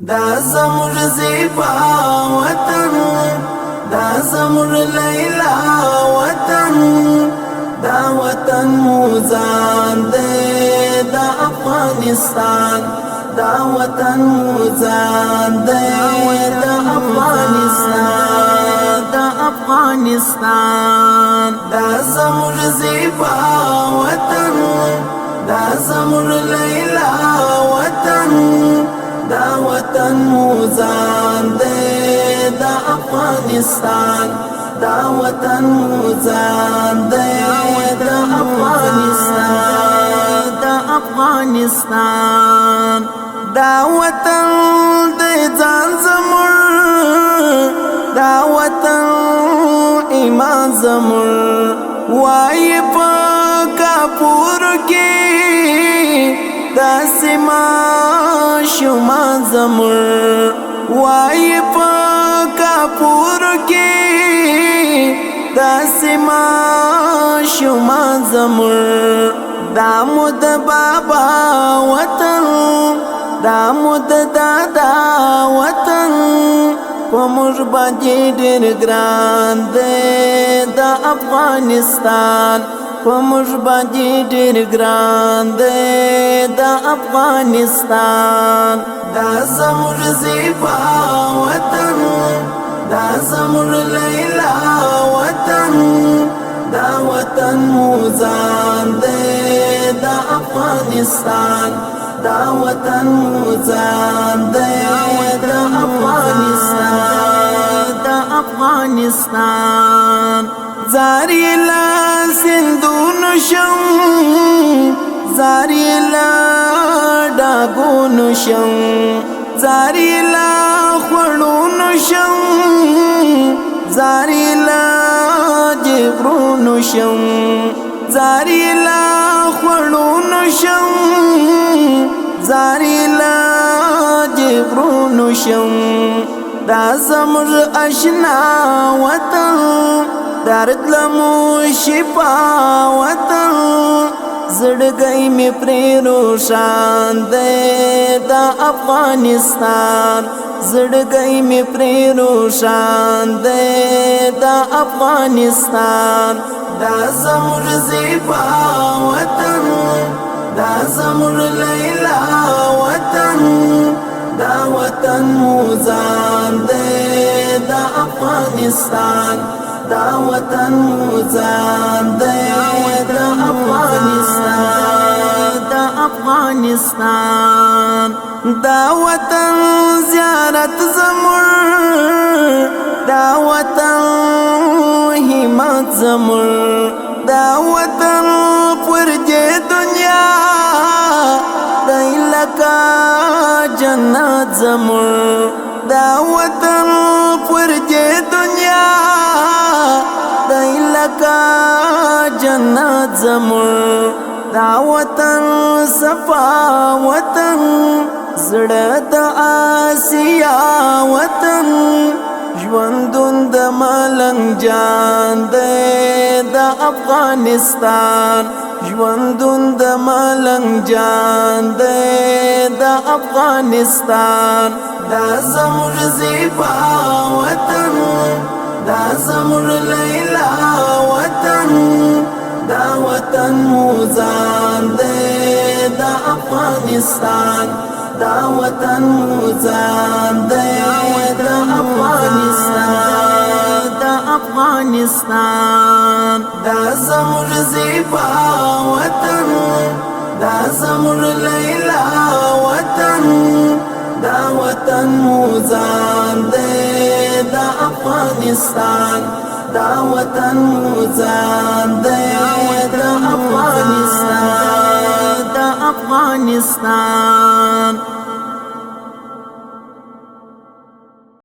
دا زمر زیبا وطن، دا زمر لیلا وطن، دا وطن موزان دے دا افغانستان، دا وطن موزان دے دا افغانستان، دا افغانستان. دا زمر زیبا وطن، دا زمر لیلا وطن، دا وطن موزان دے دا افغانستان، دا وطن موزان دے دا افغانستان، دا افغانستان. دا وطن دے ځان زمر، دا وطن ایمان زمر، وای په کاپور کې دا سما شما زمر، وای په کاپور کې دا سما شما زمر. دا مود بابا وطن، دا مود دادا وطن، په موږ باندې ډېر ګران دی دا افغانستان، په موږ باندې ډېر ګران دی دا افغانستان. دا زموږ زیبا وطن، دا زموږ لیلا وطن، دا وطن موزان دی دا افغانستان، دا وطن موزان دی دا افغانستان، دا افغانستان. زاری لا سندون شم، زاری لا ډاګون شم، زاری لا خړون شم، زاری لا جبرون شم، زاری لا خړون شم، زاری لا جبرون شم. دا زمر اشنا وطن، درد لمو شفا وطن، زړګی می پرې روشان دی دا افغانستان، زړګی می پرې روشان دی دا افغانستان. دا زمر زیبا وطن، دا زمر لیلا وطن، دا وطن موزان دی دا افغانستان، دا وطن موزان دی دا افغانستان، دا افغانستان. دا وطن زیارت زمر، دا وطن همت زمر، دا وطن پرجه دنیا دی لکا جنت زمر، دا وطن پرجه دنیا دی لکا جنت زمر. دا وطن صفا وطن، زړه د آسیا وطن، ژوندون د ملنګ جان دی دا افغانستان، ژوندون د ملنګ جان دی دا افغانستان. دا زمر زیبا وطن، دا زمر لیلا وطن، دا وطن موزان دی دا افغانستان، دا وطن موزان دی دا افغانستان، دا افغانستان. دا زمر زیبا وطن، دا زمر لیلا وطن، دا وطن موزان دی دا افغانستان، دا وطن موزان دی دا افغانستان، دا افغانستان.